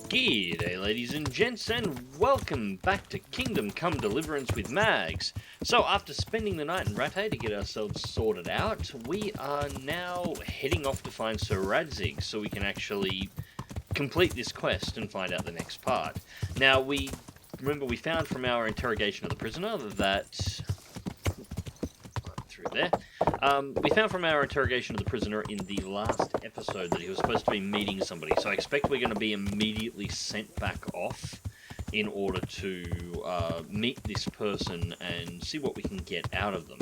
G'day ladies and gents, and welcome back to Kingdom Come Deliverance with Mags. So after spending the night in Rattay to get ourselves sorted out, we are now heading off to find Sir Radzig so we can actually complete this quest and find out the next part. Now we found from our interrogation of the prisoner that... through there. We found from our interrogation of the prisoner in the last episode that he was supposed to be meeting somebody, so I expect we're going to be immediately sent back off in order to meet this person and see what we can get out of them.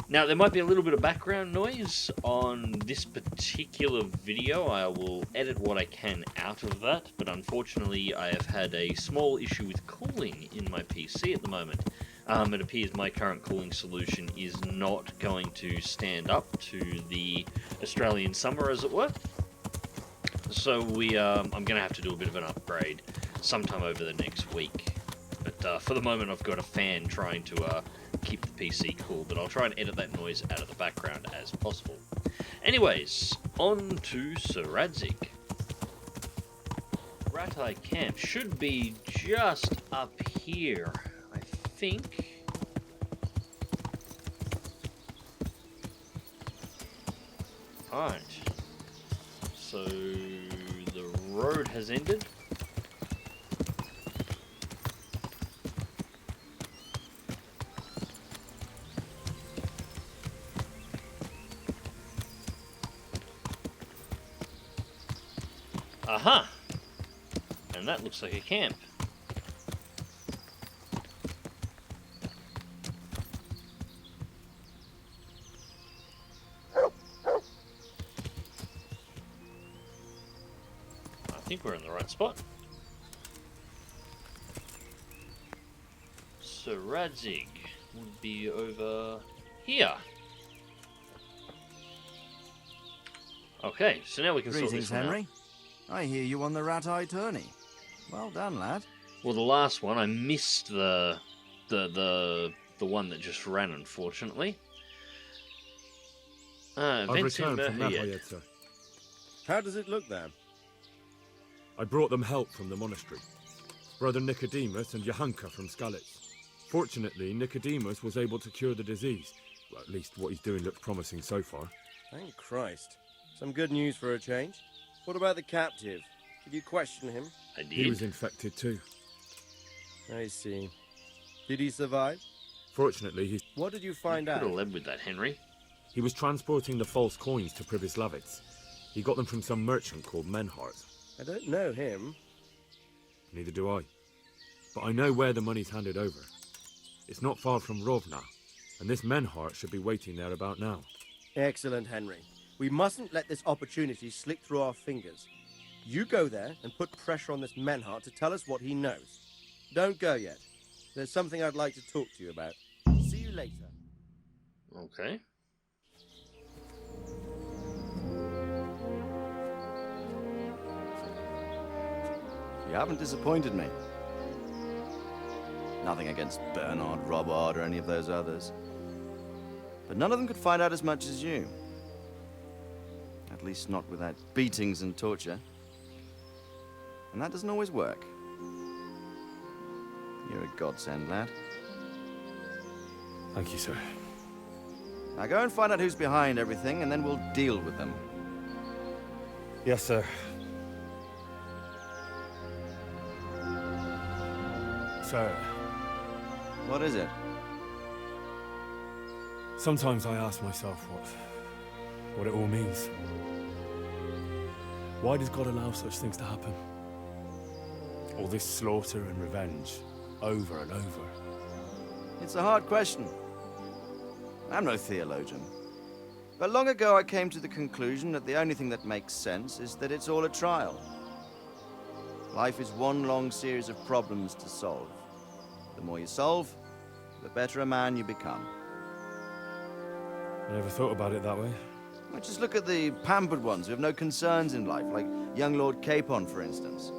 Now, there might be a little bit of background noise on this particular video. I will edit what I can out of that, but unfortunately I have had a small issue with cooling in my PC at the moment. It appears my current cooling solution is not going to stand up to the Australian summer, as it were. So I'm going to have to do a bit of an upgrade sometime over the next week. But for the moment I've got a fan trying to keep the PC cool, but I'll try and edit that noise out of the background as possible. Anyways, on to Sir Radzig. Rattay Camp should be just up here, I think. Alright. So the road has ended. Aha! And that looks like a camp. I think we're in the right spot. Sir Radzig would be over here. Okay, so now we can sort this one out. Henry. I hear you on the Rattay tourney. Well done, lad. Well, the last one, I missed the one that just ran, unfortunately. I've returned from Rattay, sir. How does it look then? I brought them help from the monastery. Brother Nicodemus and Johanka from Skalitz. Fortunately, Nicodemus was able to cure the disease. Well, at least what he's doing looks promising so far. Thank Christ. Some good news for a change. What about the captive? Did you question him? I did. He was infected too. I see. Did he survive? Fortunately, he... What did you find out? Could have led with that, Henry. He was transporting the false coins to Privislavitz. He got them from some merchant called Menhart. I don't know him. Neither do I. But I know where the money's handed over. It's not far from Rovna, and this Menhart should be waiting there about now. Excellent, Henry. We mustn't let this opportunity slip through our fingers. You go there and put pressure on this Menhart to tell us what he knows. Don't go yet. There's something I'd like to talk to you about. See you later. Okay. You haven't disappointed me. Nothing against Bernard, Robard, or any of those others. But none of them could find out as much as you. At least not without beatings and torture. And that doesn't always work. You're a godsend, lad. Thank you, sir. Now go and find out who's behind everything, and then we'll deal with them. Yes, sir. Sir, What is it? sometimes I ask myself what it all means. Why does God allow such things to happen? All this slaughter and revenge, over and over. It's a hard question. I'm no theologian. But long ago I came to the conclusion that the only thing that makes sense is that it's all a trial. Life is one long series of problems to solve. The more you solve, the better a man you become. I never thought about it that way. Well, just look at the pampered ones who have no concerns in life, like young Lord Capon, for instance.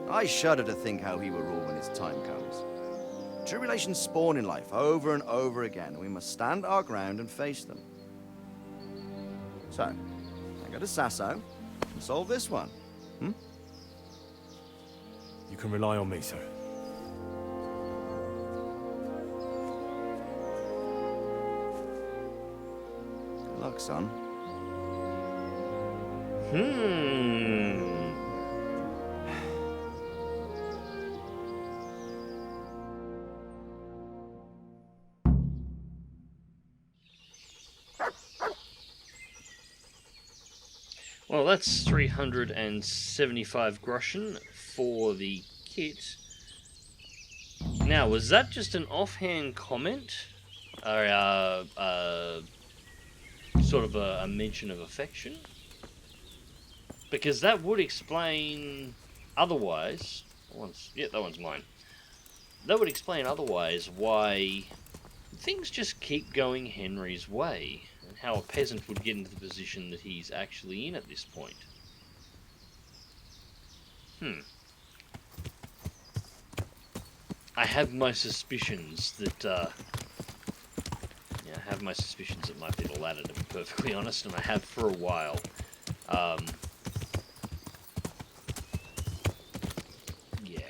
I shudder to think how he will rule when his time comes. Tribulations spawn in life over and over again, and we must stand our ground and face them. So, I go to Sasso and solve this one. can rely on me, sir. Good luck, son. Well, that's 375 groschen for the kit. Now, was that just an offhand comment? Or sort of a mention of affection? Because that would explain otherwise... that one's mine. That would explain otherwise why things just keep going Henry's way, and how a peasant would get into the position that he's actually in at this point. I have my suspicions that, I have my suspicions it might be the latter, to be perfectly honest, and I have for a while. Yeah.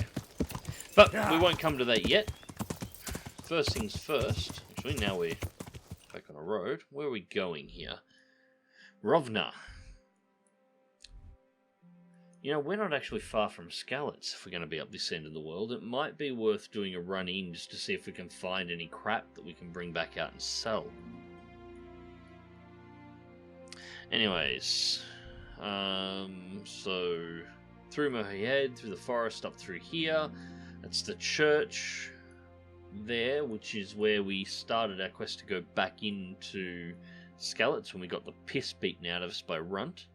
But we won't come to that yet. First things first. Actually, now we're back on a road. Where are we going here? Rovna. You know, we're not actually far from Skalitz if we're going to be up this end of the world. It might be worth doing a run in just to see if we can find any crap that we can bring back out and sell. Anyways, so through Mohead, through the forest, up through here. That's the church there, which is where we started our quest to go back into Skalitz when we got the piss beaten out of us by Runt.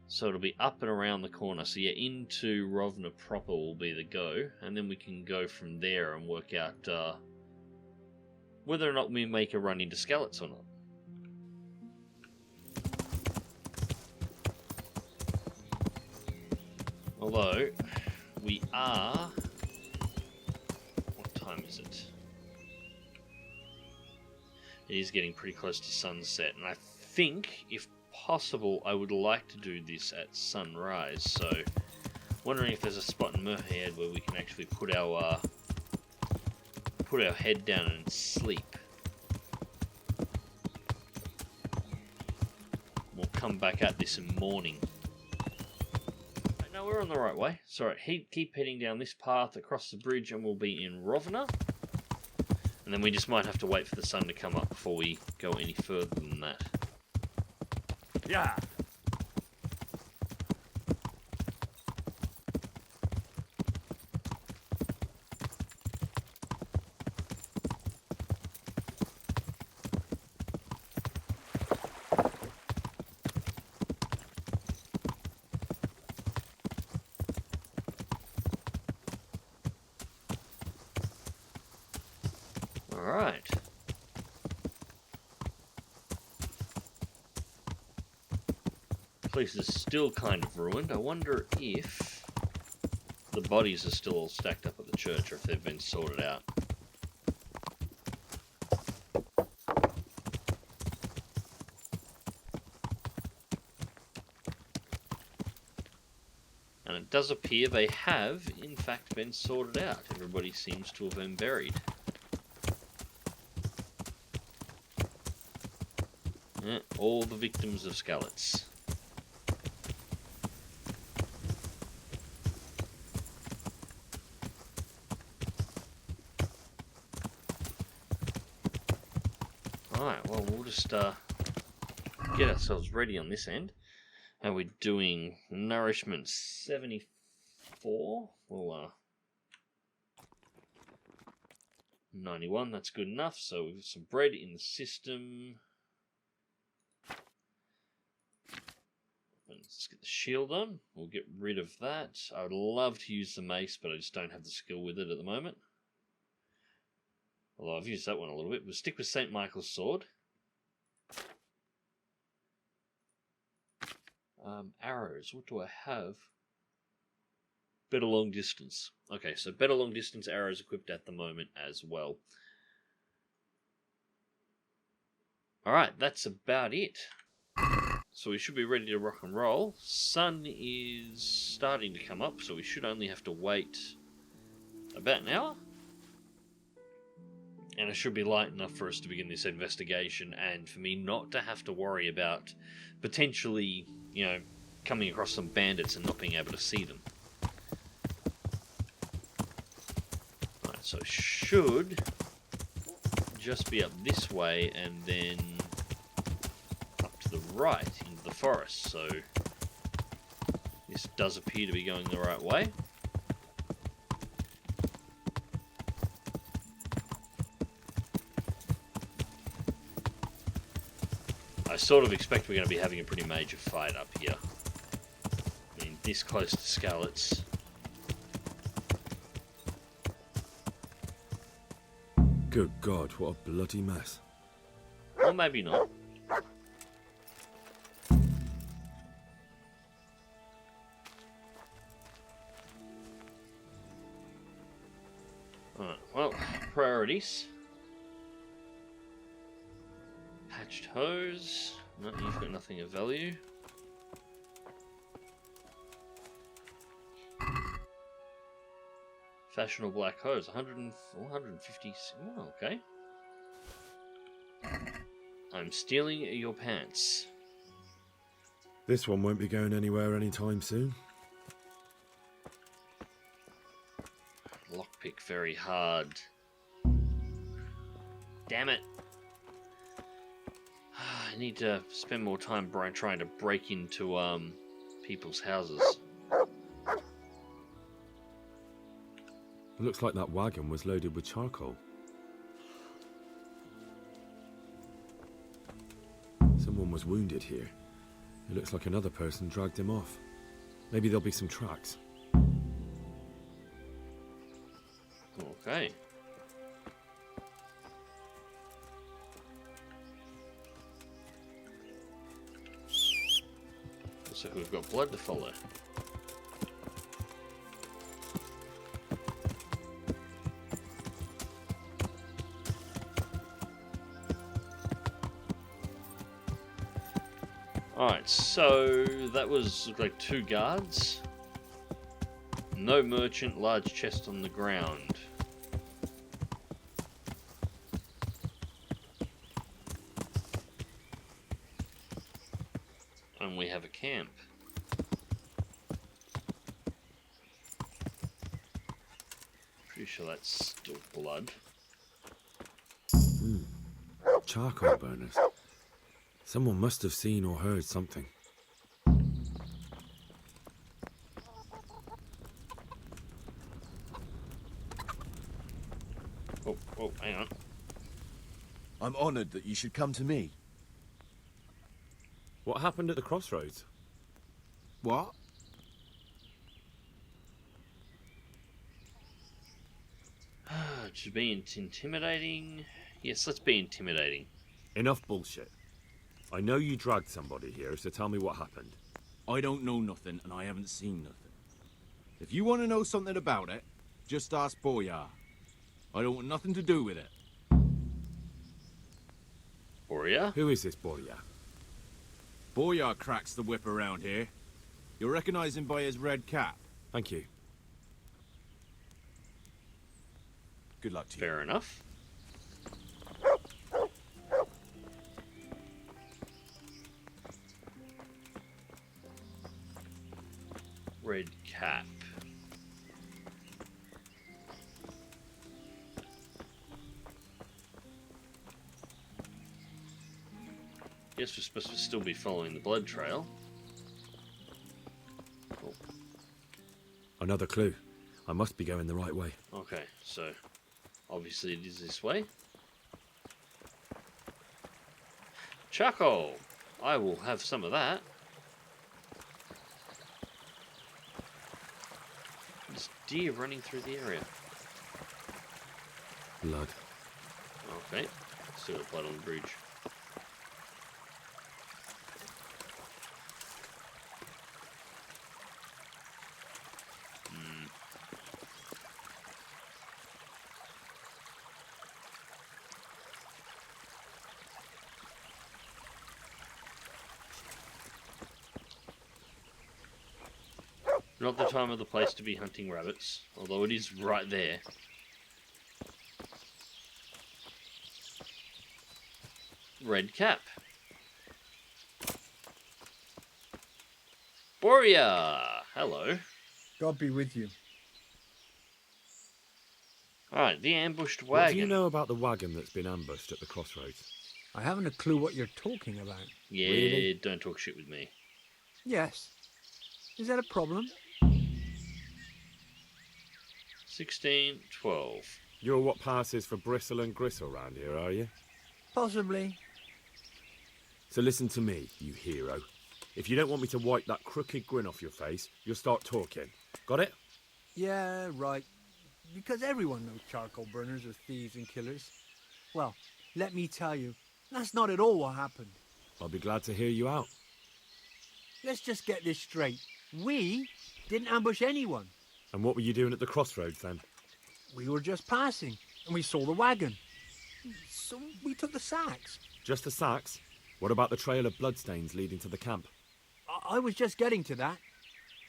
So it'll be up and around the corner. So yeah, into Rovna proper will be the go, and then we can go from there and work out whether or not we make a run into Skalitz or not. Although, we are... What time is it? It is getting pretty close to sunset, and I think, if possible, I would like to do this at sunrise, so wondering if there's a spot in Mohead where we can actually put our head down and sleep. We'll come back at this in morning. No, we're on the right way. Sorry, keep heading down this path across the bridge and we'll be in Rovna. And then we just might have to wait for the sun to come up before we go any further than that. Yeah. Alright. Place is still kind of ruined. I wonder if the bodies are still all stacked up at the church or if they've been sorted out. And it does appear they have, in fact, been sorted out. Everybody seems to have been buried. Yeah, all the victims of Skalitz. Alright, well, we'll just get ourselves ready on this end. And we're doing nourishment 74. Well, 91, that's good enough. So we've got some bread in the system. Let's get the shield on. We'll get rid of that. I would love to use the mace, but I just don't have the skill with it at the moment. Although I've used that one a little bit. We'll stick with St. Michael's sword. Arrows. What do I have? Better long distance. Okay, so better long distance arrows equipped at the moment as well. Alright, that's about it. So we should be ready to rock and roll. Sun is starting to come up, so we should only have to wait about an hour. And it should be light enough for us to begin this investigation and for me not to have to worry about potentially, you know, coming across some bandits and not being able to see them. Alright, so should just be up this way and then up to the right into the forest. So this does appear to be going the right way. I sort of expect we're going to be having a pretty major fight up here. I mean, this close to Skalitz. Good God, what a bloody mess. Or maybe not. Alright, well, priorities. Patched hose. No, you've got nothing of value. Fashionable black hose, 150. Oh, okay. I'm stealing your pants. This one won't be going anywhere anytime soon. Lockpick very hard. Damn it. I need to spend more time trying to break into people's houses. It looks like that wagon was loaded with charcoal. Someone was wounded here. It looks like another person dragged him off. Maybe there'll be some tracks. Okay. So we've got blood to follow. Alright, so that was like 2 guards. No merchant, large chest on the ground. And we have a camp. Pretty sure that's still blood. Charcoal burners. Someone must have seen or heard something. Oh, hang on. I'm honoured that you should come to me. What happened at the crossroads? What? Should be intimidating. Yes, let's be intimidating. Enough bullshit. I know you dragged somebody here, so tell me what happened. I don't know nothing, and I haven't seen nothing. If you want to know something about it, just ask Boyar. I don't want nothing to do with it. Boria? Who is this Boria? Boyar cracks the whip around here. You'll recognize him by his red cap. Thank you. Good luck to you. Fair enough. Red cap. Guess we're supposed to still be following the blood trail. Cool. Another clue. I must be going the right way. Okay, so obviously it is this way. Charcoal! I will have some of that. There's deer running through the area. Blood. Okay, still got blood on the bridge. Not the time or the place to be hunting rabbits, although it is right there. Red cap. Boria! Hello. God be with you. Alright, the ambushed wagon. What do you know about the wagon that's been ambushed at the crossroads? I haven't a clue what you're talking about. Yeah, Really? don't talk shit with me. Yes. Is that a problem? 16, 12. You're what passes for bristle and gristle round here, are you? Possibly. So listen to me, you hero. If you don't want me to wipe that crooked grin off your face, you'll start talking. Got it? Yeah, right. Because everyone knows charcoal burners are thieves and killers. Well, let me tell you, that's not at all what happened. I'll be glad to hear you out. Let's just get this straight. We didn't ambush anyone. And what were you doing at the crossroads then? We were just passing, and we saw the wagon. So we took the sacks. Just the sacks? What about the trail of bloodstains leading to the camp? I was just getting to that.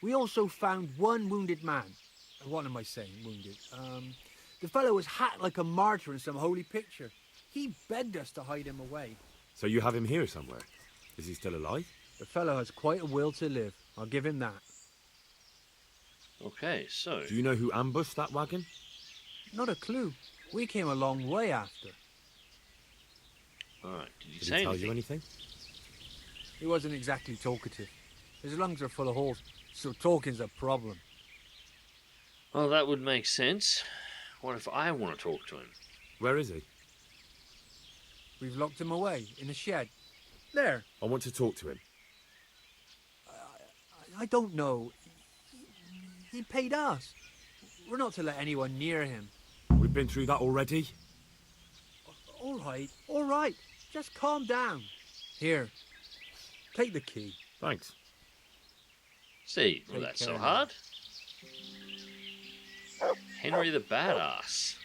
We also found one wounded man. What am I saying, wounded? The fellow was hacked like a martyr in some holy picture. He begged us to hide him away. So you have him here somewhere? Is he still alive? The fellow has quite a will to live. I'll give him that. Okay, so... Do you know who ambushed that wagon? Not a clue. We came a long way after. Alright, did he Did say he tell anything? you anything? He wasn't exactly talkative. His lungs are full of holes, so talking's a problem. Well, that would make sense. What if I want to talk to him? Where is he? We've locked him away in a shed. There. I want to talk to him. I don't know. He paid us. We're not to let anyone near him. We've been through that already. All right. Just calm down. Here. Take the key. Thanks. See, well, Take that's so care. hard. Henry the Badass.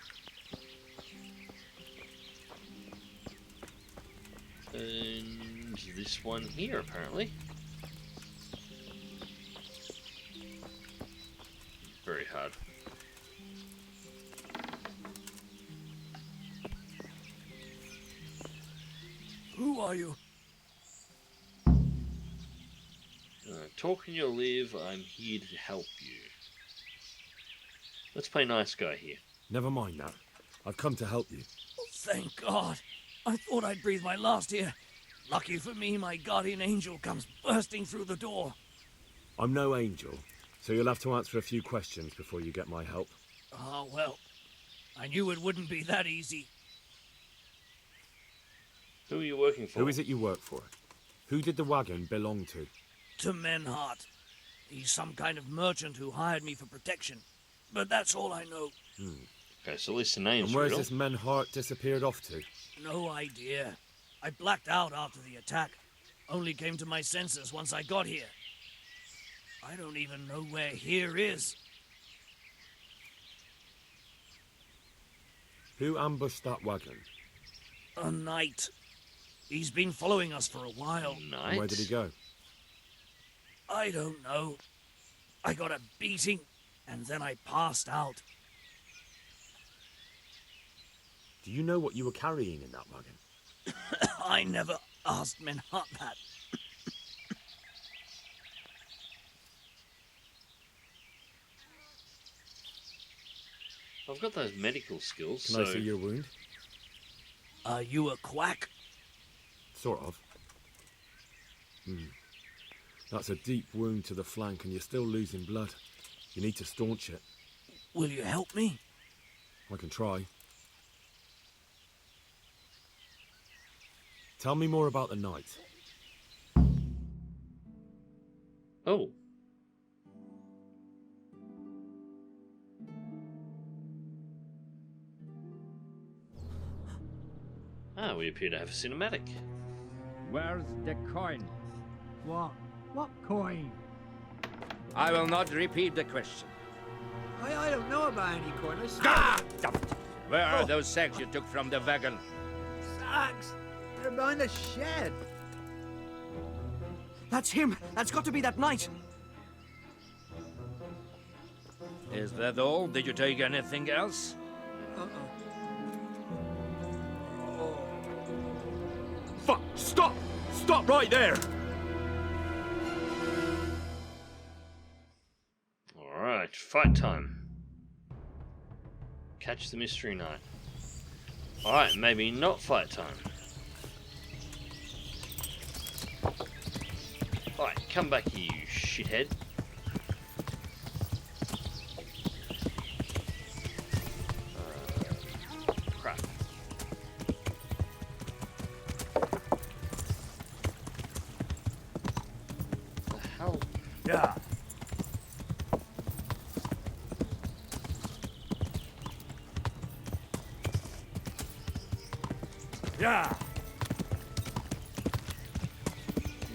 And this one here, apparently. Very hard. Who are you? Talk and you'll live. I'm here to help you. Let's play nice guy here. Never mind that. I've come to help you. Oh, thank God. I thought I'd breathe my last here. Lucky for me, my guardian angel comes bursting through the door. I'm no angel, so you'll have to answer a few questions before you get my help. Ah, well. I knew it wouldn't be that easy. Who are you working for? Who is it you work for? Who did the wagon belong to? To Menhart. He's some kind of merchant who hired me for protection. But that's all I know. Okay, so at least the name's And where's real. this Menhart disappeared off to? No idea. I blacked out after the attack. Only came to my senses once I got here. I don't even know where here is. Who ambushed that wagon? A knight. He's been following us for a while. Night. And where did he go? I don't know. I got a beating, and then I passed out. Do you know what you were carrying in that wagon? I never asked Menhart that. I've got those medical skills, Can so... I see your wound? Are you a quack? Sort of. That's a deep wound to the flank and you're still losing blood. You need to staunch it. Will you help me? I can try. Tell me more about the night. Oh. Ah, we appear to have a cinematic. Where's the coin? What? What coin? I will not repeat the question. I don't know about any coin. I swear. Ah! Where are those sacks you took from the wagon? Sacks. They're behind the shed. That's him! That's got to be that knight! Is that all? Did you take anything else? Fuck! Stop! Stop right there! Alright, fight time. Catch the Mystery Knight. Alright, maybe not fight time. Alright, come back here, you shithead. Crap. The hell? Yeah. Yeah.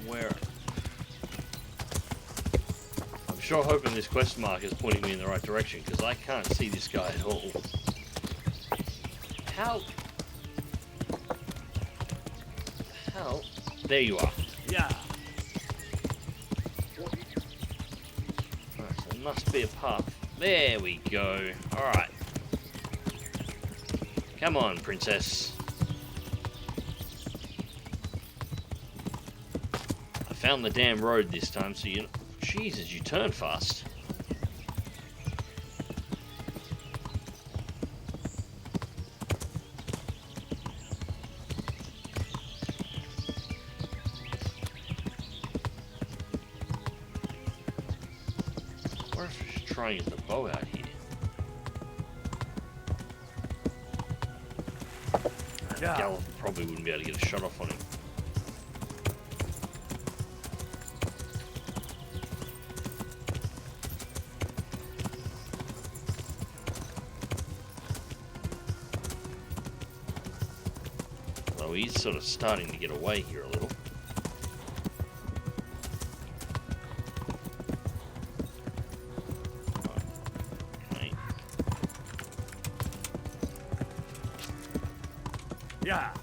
Where? I'm sure hoping this quest mark is pointing me in the right direction, because I can't see this guy at all. How? How? There you are. Yeah. Alright, so there must be a path. There we go. Alright. Come on, princess. I found the damn road this time, so you... Jesus, you turn fast. What if I should try and get the bow out here? Yeah. Galax probably wouldn't be able to get a shot off on him. Well, he's sort of starting to get away here a little. Okay. Yeah.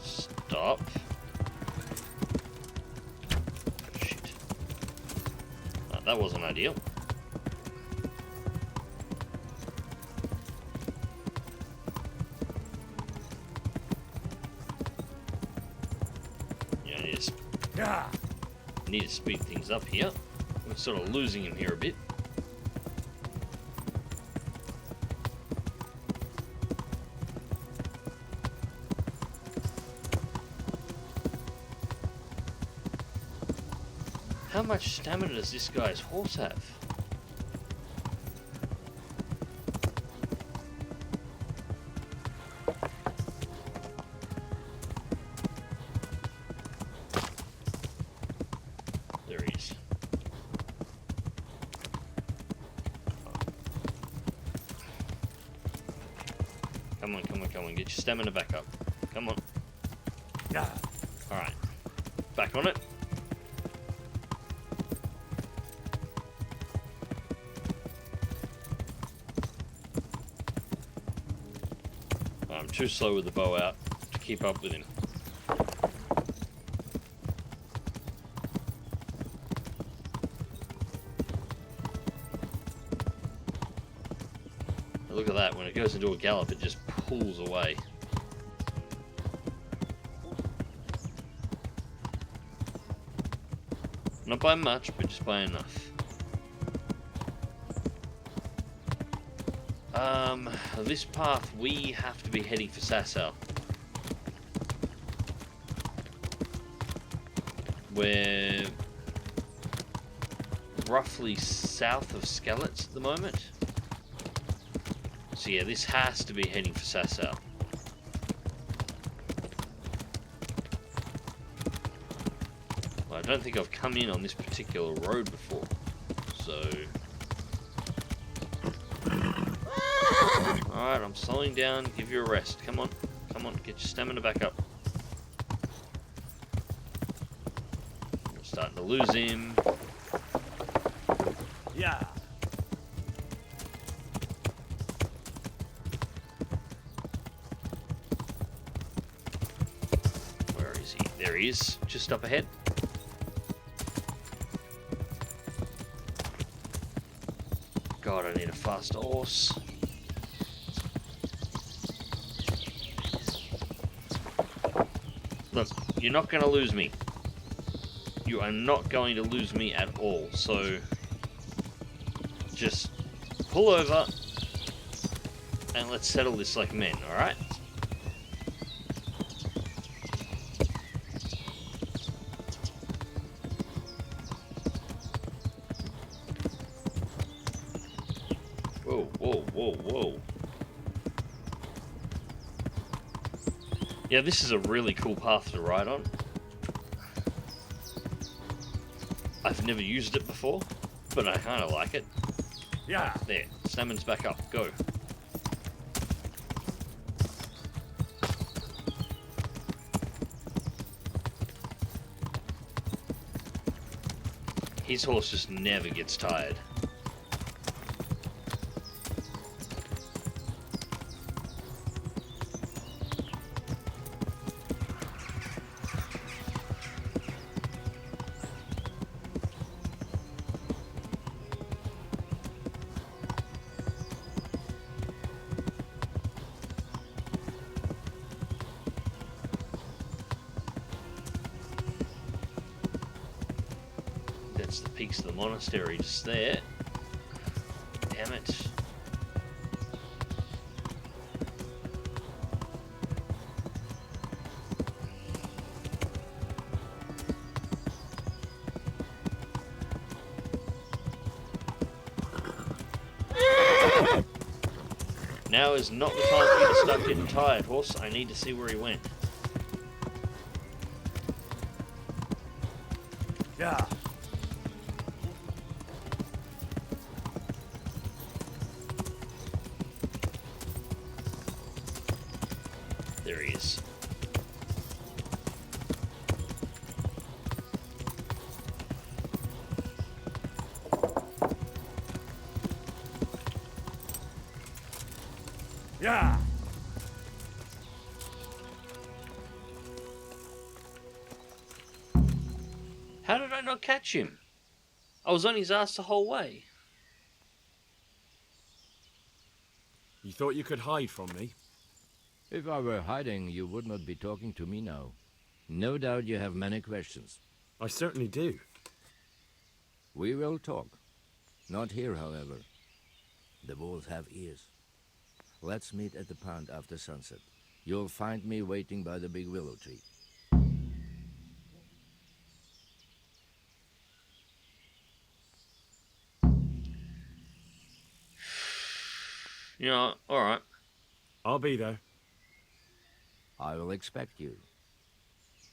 Stop. Shit. That wasn't ideal. Yeah, Yeah. need to speed things up here. We're sort of losing him here a bit. How much stamina does this guy's horse have? There he is. Come on, come on, come on. Get your stamina back up. Come on. Yeah. Alright. Back on it. I'm too slow with the bow out to keep up with him. Look at that, when it goes into a gallop it just pulls away. Not by much, but just by enough. This path, we have to be heading for Sasau. We're roughly south of Skalitz at the moment. So yeah, this has to be heading for Sasau. Well, I don't think I've come in on this particular road before, so... Alright, I'm slowing down, give you a rest. Come on, come on, get your stamina back up. I'm starting to lose him. Yeah. Where is he? There he is, just up ahead. fast horse. Look, you're not going to lose me. You are not going to lose me at all, so just pull over and let's settle this like men, alright? Whoa, whoa, whoa, whoa. Yeah, this is a really cool path to ride on. I've never used it before, but I kind of like it. Yeah. There, stamina back up, go. His horse just never gets tired. That's the peaks of the monastery just there. Damn it. Now is not the time for you to start getting tired, horse. I need to see where he went. Yeah. There he is. Yeah. How did I not catch him? I was on his ass the whole way. You thought you could hide from me? If I were hiding, you would not be talking to me now. No doubt you have many questions. I certainly do. We will talk. Not here, however. The wolves have ears. Let's meet at the pond after sunset. You'll find me waiting by the big willow tree. Yeah, alright. I'll be there. I will expect you.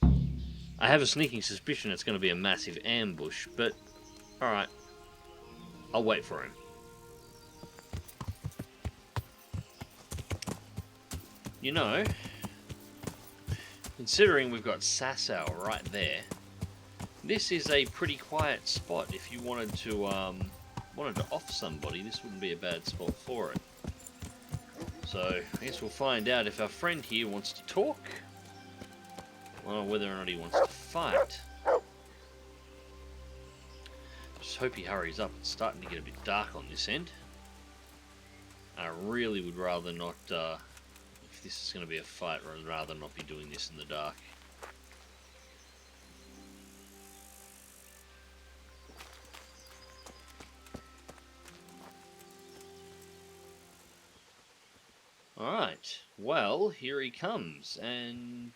I have a sneaking suspicion it's going to be a massive ambush, but alright. I'll wait for him. You know, considering we've got Sasau right there, this is a pretty quiet spot. If you wanted to off somebody, this wouldn't be a bad spot for it. So, I guess we'll find out if our friend here wants to talk, or whether or not he wants to fight. Just hope he hurries up. It's starting to get a bit dark on this end. I really would rather not, if this is going to be a fight, I'd rather not be doing this in the dark. Alright, well, here he comes, and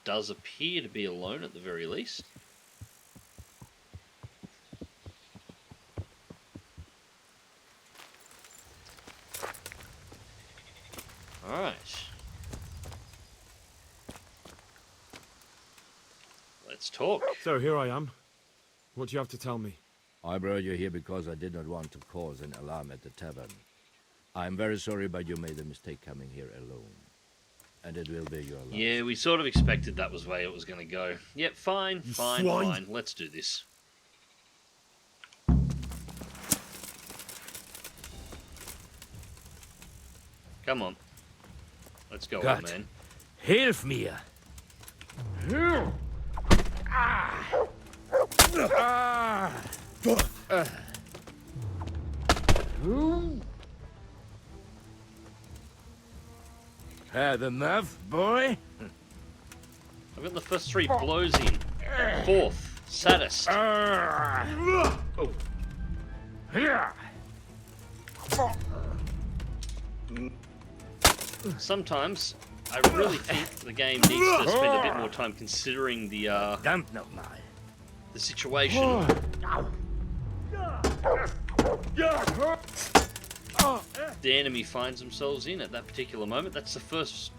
does appear to be alone at the very least. Alright. Let's talk. So here I am. What do you have to tell me? I brought you here because I did not want to cause an alarm at the tavern. I'm very sorry, but you made a mistake coming here alone. And it will be your last. Yeah, we sort of expected that was the way it was going to go. Yep, fine, You fine, swine. fine. Let's do this. Come on. Let's go, old man. Hilf mir! Had enough, boy? I've got the first 3 blows in. 4th, saddest. Oh. Sometimes I really think the game needs to spend a bit more time considering the Don't know my. the situation. The enemy finds themselves in at that particular moment. That's the first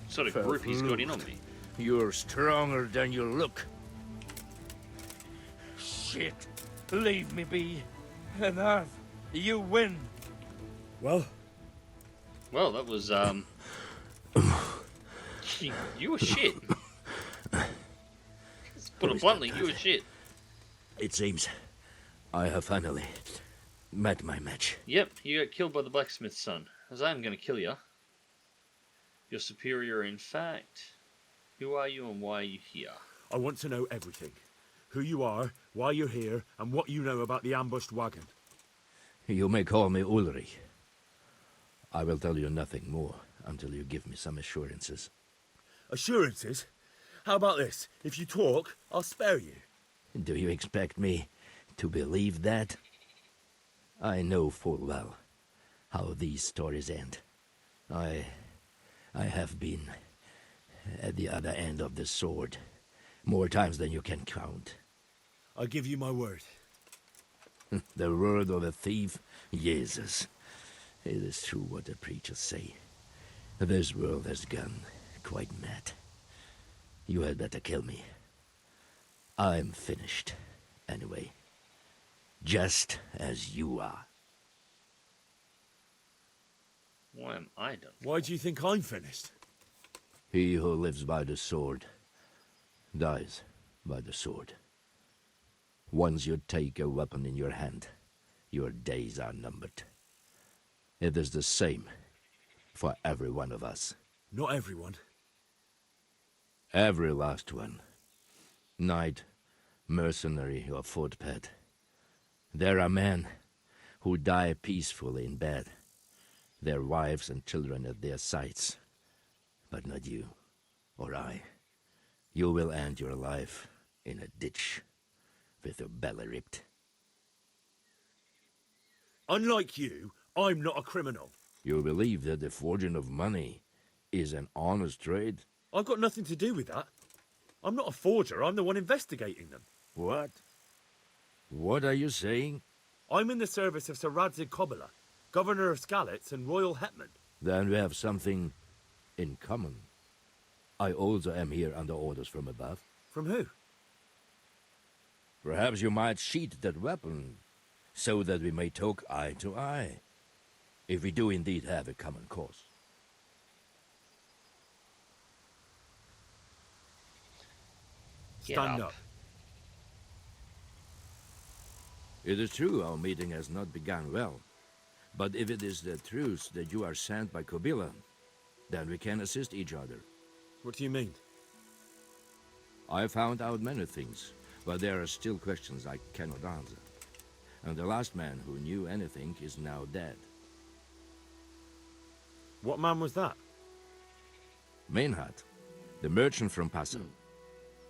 sort of group he's got in on me. You're stronger than you look. Shit. Leave me be. Enough. You win. Well, Well, that was you were shit. Let's put it bluntly, you were shit. It seems I have finally met my match. Yep, you got killed by the blacksmith's son. As I am going to kill you. Your superior, in fact. Who are you and why are you here? I want to know everything. Who you are, why you're here, and what you know about the ambushed wagon. You may call me Ulrich. I will tell you nothing more until you give me some assurances. Assurances? How about this? If you talk, I'll spare you. Do you expect me to believe that? I know full well how these stories end. I have been at the other end of the sword more times than you can count. I give you my word. The word of a thief? Jesus. It is true what the preachers say. This world has gone quite mad. You had better kill me. I'm finished, anyway. Just as you are. Why am I done? Why do you think I'm finished? He who lives by the sword dies by the sword. Once you take a weapon in your hand, your days are numbered. It is the same for every one of us. Not everyone. Every last one. Knight, mercenary, or footpad. There are men who die peacefully in bed, their wives and children at their sides. But not you, or I. You will end your life in a ditch, with your belly ripped. Unlike you, I'm not a criminal. You believe that the forging of money is an honest trade? I've got nothing to do with that. I'm not a forger, I'm the one investigating them. What? What are you saying? I'm in the service of Sir Radzig, Governor of Galax and Royal Hetman. Then we have something in common. I also am here under orders from above. From who? Perhaps you might sheath that weapon, so that we may talk eye to eye, if we do indeed have a common cause. Stand up. It is true our meeting has not begun well, but if it is the truth that you are sent by Kobila, then we can assist each other. What do you mean? I found out many things, but there are still questions I cannot answer. And the last man who knew anything is now dead. What man was that? Mainhard, the merchant from Passau.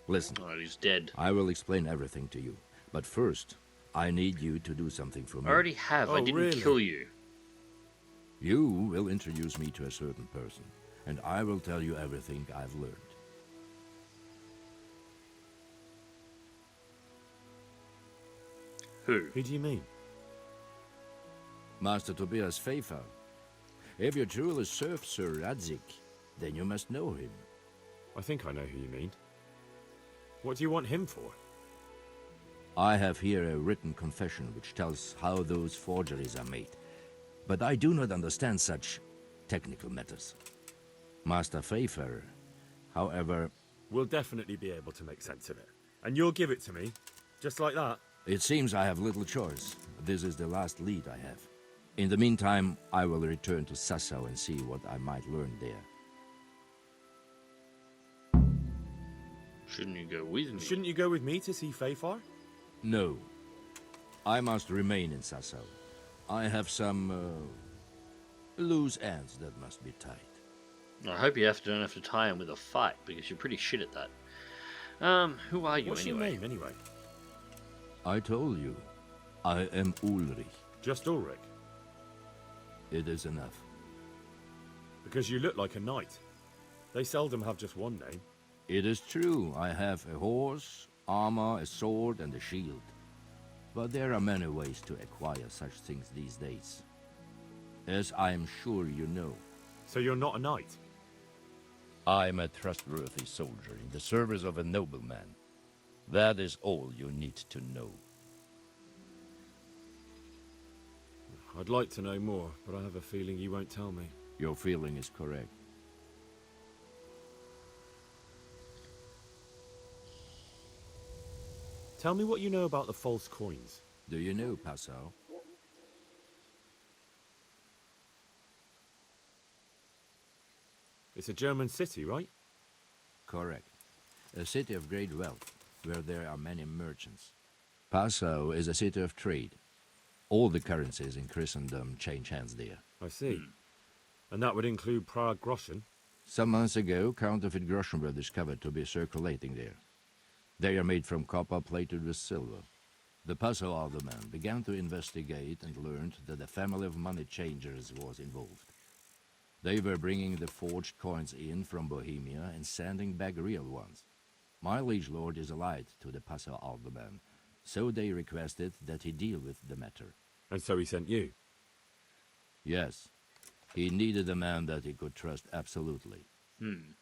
Listen, Oh, he's dead. I will explain everything to you, but first, I need you to do something for me. I already have. I Oh, didn't really? kill you. You will introduce me to a certain person, and I will tell you everything I've learned. Who? Who do you mean? Master Tobias Pfeiffer. If you truly serve Sir Radzig, then you must know him. I think I know who you mean. What do you want him for? I have here a written confession which tells how those forgeries are made, but I do not understand such technical matters. Master Pfeiffer, however... We'll definitely be able to make sense of it. And you'll give it to me, just like that. It seems I have little choice. This is the last lead I have. In the meantime, I will return to Sassau and see what I might learn there. Shouldn't you go with me? Shouldn't you go with me to see Pfeiffer? No. I must remain in Sassau. I have some loose ends that must be tied. I hope you don't have to tie him with a fight, because you're pretty shit at that. Who are you What's anyway? your name, anyway? I told you, I am Ulrich. Just Ulrich? It is enough. Because you look like a knight. They seldom have just one name. It is true, I have a horse, armor, a sword, and a shield. But there are many ways to acquire such things these days. As I am sure you know. So you're not a knight? I am a trustworthy soldier in the service of a nobleman. That is all you need to know. I'd like to know more, but I have a feeling you won't tell me. Your feeling is correct. Tell me what you know about the false coins. Do you know Passau? It's a German city, right? Correct. A city of great wealth, where there are many merchants. Passau is a city of trade. All the currencies in Christendom change hands there. I see. And that would include Prague groschen? Some months ago, counterfeit groschen were discovered to be circulating there. They are made from copper plated with silver. The Passau alderman began to investigate and learned that a family of money changers was involved. They were bringing the forged coins in from Bohemia and sending back real ones. My liege lord is allied to the Passau alderman, so they requested that he deal with the matter. And so he sent you? Yes. He needed a man that he could trust absolutely. And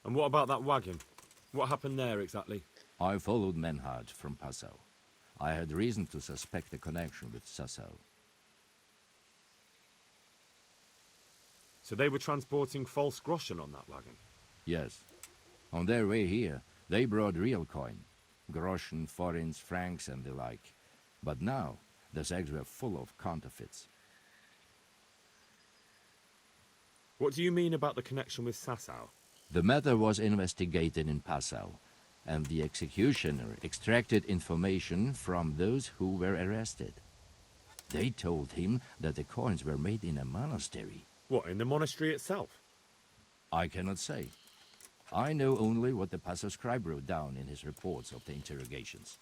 what about that wagon? What happened there exactly? I followed Menhard from Passau. I had reason to suspect a connection with Sassau. So they were transporting false groschen on that wagon? Yes. On their way here, they brought real coin. Groschen, forints, francs, and the like. But now, the sacks were full of counterfeits. What do you mean about the connection with Sassau? The matter was investigated in Passau, and the executioner extracted information from those who were arrested. They told him that the coins were made in a monastery. What, in the monastery itself? I cannot say. I know only what the Passau scribe wrote down in his reports of the interrogations.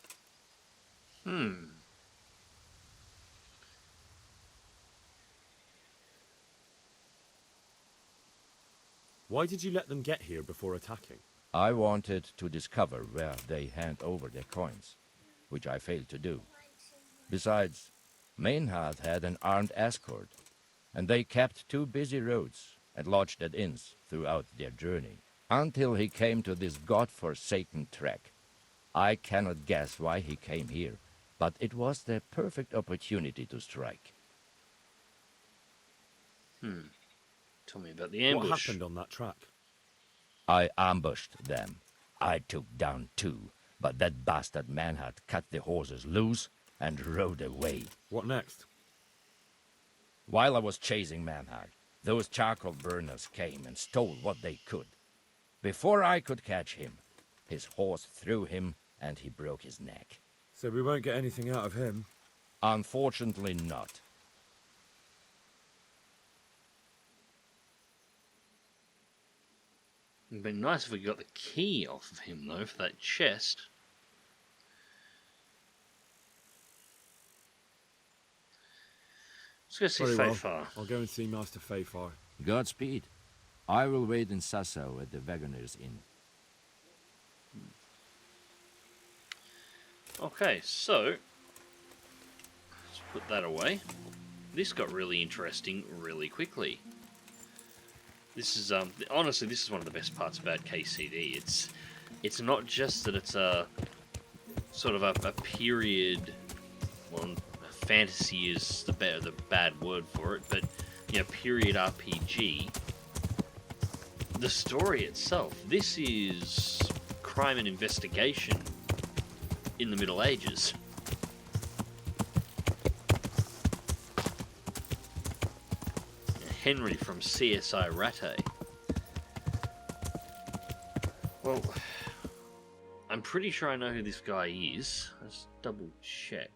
Why did you let them get here before attacking? I wanted to discover where they hand over their coins, which I failed to do. Besides, Maynard had an armed escort, and they kept 2 busy roads and lodged at inns throughout their journey, until he came to this god-forsaken track. I cannot guess why he came here, but it was the perfect opportunity to strike. Tell me about the ambush. What happened on that track? I ambushed them. I took down 2, but that bastard Manhart cut the horses loose and rode away. What next? While I was chasing Manhart, those charcoal burners came and stole what they could. Before I could catch him, his horse threw him and he broke his neck. So we won't get anything out of him? Unfortunately not. It'd been nice if we got the key off of him, though, for that chest. Let's go see Very well. Fafar. I'll go and see Master Fafar. Godspeed. I will wait in Sassau at the Wagoner's Inn. Okay, so let's put that away. This got really interesting really quickly. This is honestly, this is one of the best parts about KCD. It's not just that it's a sort of a period. Well, fantasy is the bad word for it, but you know, period RPG. The story itself. This is crime and investigation in the Middle Ages. Henry from CSI Rattay. Well, I'm pretty sure I know who this guy is. Let's double check.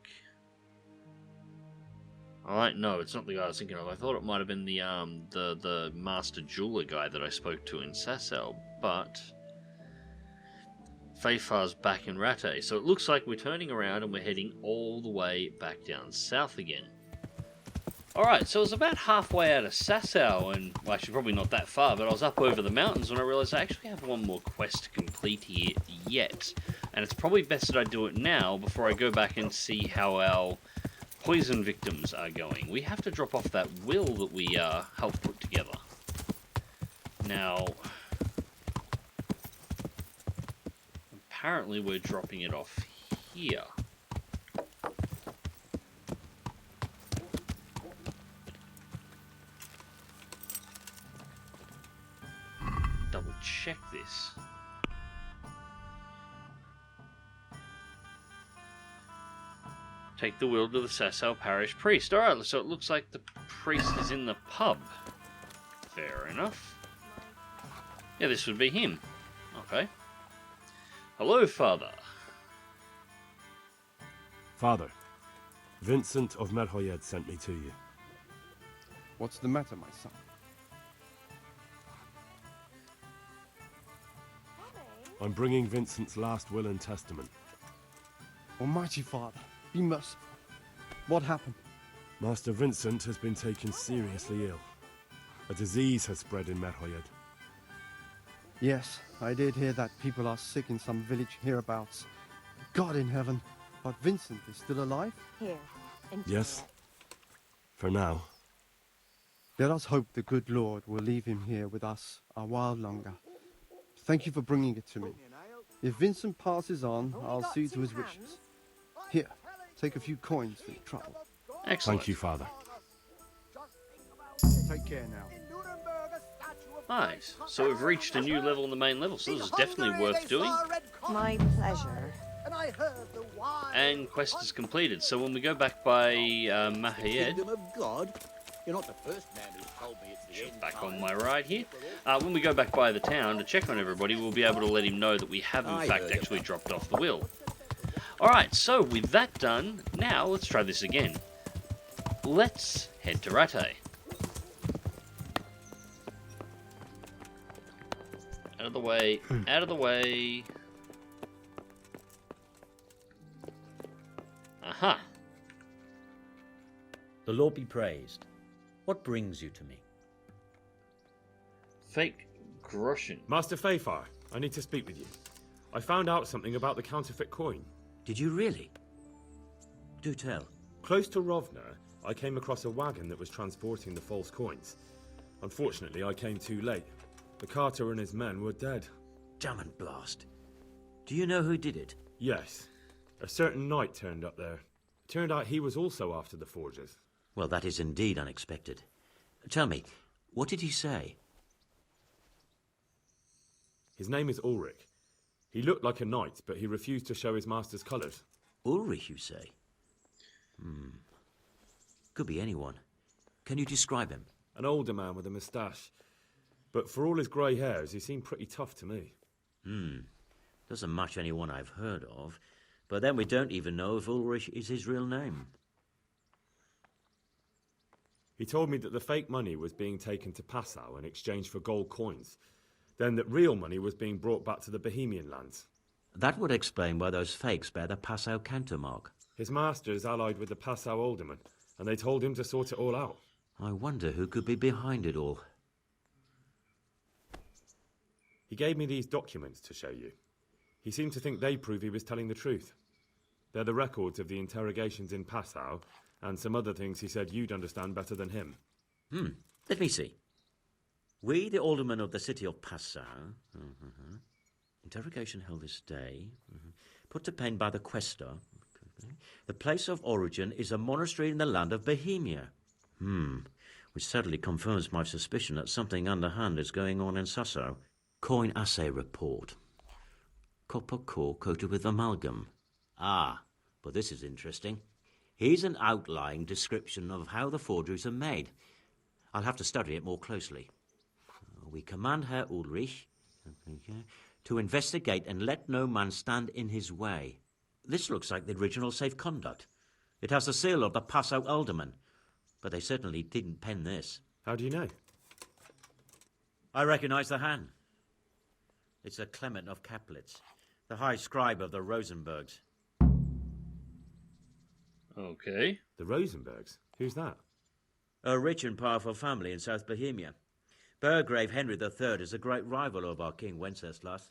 Alright, no, it's not the guy I was thinking of. I thought it might have been the master jeweler guy that I spoke to in Sasel, but Fayfar's back in Rattay, so it looks like we're turning around and we're heading all the way back down south again. Alright, so I was about halfway out of Sasau, and well, actually probably not that far, but I was up over the mountains when I realised I actually have one more quest to complete here yet. And it's probably best that I do it now before I go back and see how our poison victims are going. We have to drop off that will that we helped put together. Now, apparently we're dropping it off here. Double check this. Take the will to the Sasau parish priest. Alright, so it looks like the priest is in the pub. Fair enough. Yeah, this would be him. Okay. Hello, Father. Father, Vincent of Merhoyed sent me to you. What's the matter, my son? I'm bringing Vincent's last will and testament. Almighty Father, be merciful. What happened? Master Vincent has been taken seriously ill. A disease has spread in Merhoyed. Yes, I did hear that people are sick in some village hereabouts. God in heaven, but Vincent is still alive? Here. Yes. For now. Let us hope the good Lord will leave him here with us a while longer. Thank you for bringing it to me. If Vincent passes on, I'll see to his wishes. Here, take a few coins for your trouble. Excellent. Thank you, Father. Take care now. Nice. So we've reached a new level in the main level, so this is definitely worth doing. My pleasure. And quest is completed. So when we go back by Mahayed, Kingdom of God. You're not the first man who's told me it's the end back time. on my right here. When we go back by the town to check on everybody, we'll be able to let him know that we have in fact actually dropped off the will. Alright, so with that done, now let's try this again. Let's head to Rattay. Out of the way, out of the way. Aha. The Lord be praised. What brings you to me? Fake Groshen. Master Fayfar, I need to speak with you. I found out something about the counterfeit coin. Did you really? Do tell. Close to Rovna, I came across a wagon that was transporting the false coins. Unfortunately, I came too late. The carter and his men were dead. Damn and blast. Do you know who did it? Yes. A certain knight turned up there. It turned out he was also after the forgers. Well, that is indeed unexpected. Tell me, what did he say? His name is Ulrich. He looked like a knight, but he refused to show his master's colours. Ulrich, you say? Could be anyone. Can you describe him? An older man with a moustache. But for all his grey hairs, he seemed pretty tough to me. Doesn't match anyone I've heard of. But then we don't even know if Ulrich is his real name. He told me that the fake money was being taken to Passau in exchange for gold coins. Then that real money was being brought back to the Bohemian lands. That would explain why those fakes bear the Passau countermark. His master is allied with the Passau alderman, and they told him to sort it all out. I wonder who could be behind it all. He gave me these documents to show you. He seemed to think they prove he was telling the truth. They're the records of the interrogations in Passau, and some other things he said you'd understand better than him. Let me see. We, the aldermen of the city of Passau, interrogation held this day, put to pen by the questor. The place of origin is a monastery in the land of Bohemia. Which certainly confirms my suspicion that something underhand is going on in Sassau. Coin assay report. Copper core coated with amalgam. But this is interesting. Here's an outline description of how the forgeries are made. I'll have to study it more closely. We command Herr Ulrich to investigate and let no man stand in his way. This looks like the original safe conduct. It has the seal of the Paso Alderman, but they certainly didn't pen this. How do you know? I recognize the hand. It's a Clement of Caplitz, the high scribe of the Rosenbergs. Okay. The Rosenbergs? Who's that? A rich and powerful family in South Bohemia. Burgrave Henry III is a great rival of our King Wenceslas.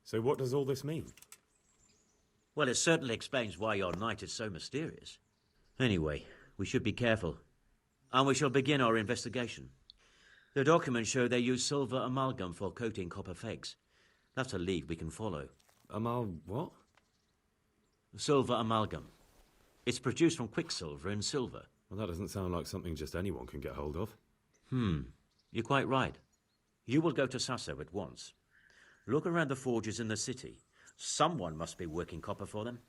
So what does all this mean? Well, it certainly explains why your knight is so mysterious. Anyway, we should be careful. And we shall begin our investigation. The documents show they use silver amalgam for coating copper fakes. That's a lead we can follow. What? Silver amalgam. It's produced from quicksilver and silver. Well, that doesn't sound like something just anyone can get hold of. You're quite right. You will go to Sasso at once. Look around the forges in the city. Someone must be working copper for them.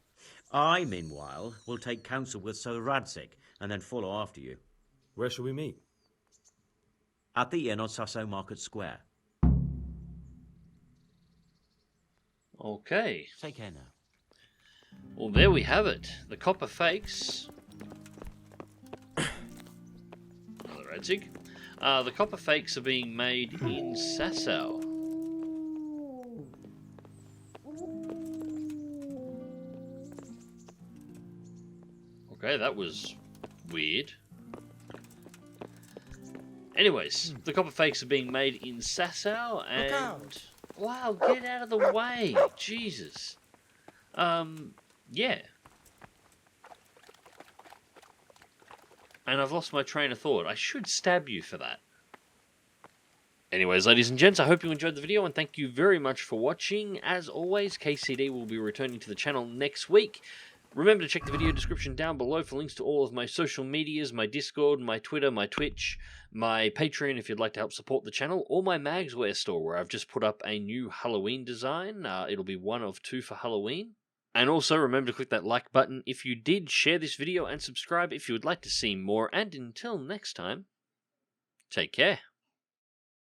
I, meanwhile, will take counsel with Sir Radzig and then follow after you. Where shall we meet? At the inn on Sasso Market Square. Okay. Take care now. Well, there we have it. The copper fakes. Another Radzig. The copper fakes are being made in Sasso. Okay, that was weird. Anyways, the copper fakes are being made in Sasso, and wow, get out of the way, Jesus. Yeah. And I've lost my train of thought. I should stab you for that. Anyways, ladies and gents, I hope you enjoyed the video, and thank you very much for watching. As always, KCD will be returning to the channel next week. Remember to check the video description down below for links to all of my social medias, my Discord, my Twitter, my Twitch, my Patreon if you'd like to help support the channel, or my Magswear store where I've just put up a new Halloween design. It'll be one of two for Halloween. And also remember to click that like button if you did, share this video, and subscribe if you would like to see more. And until next time, take care.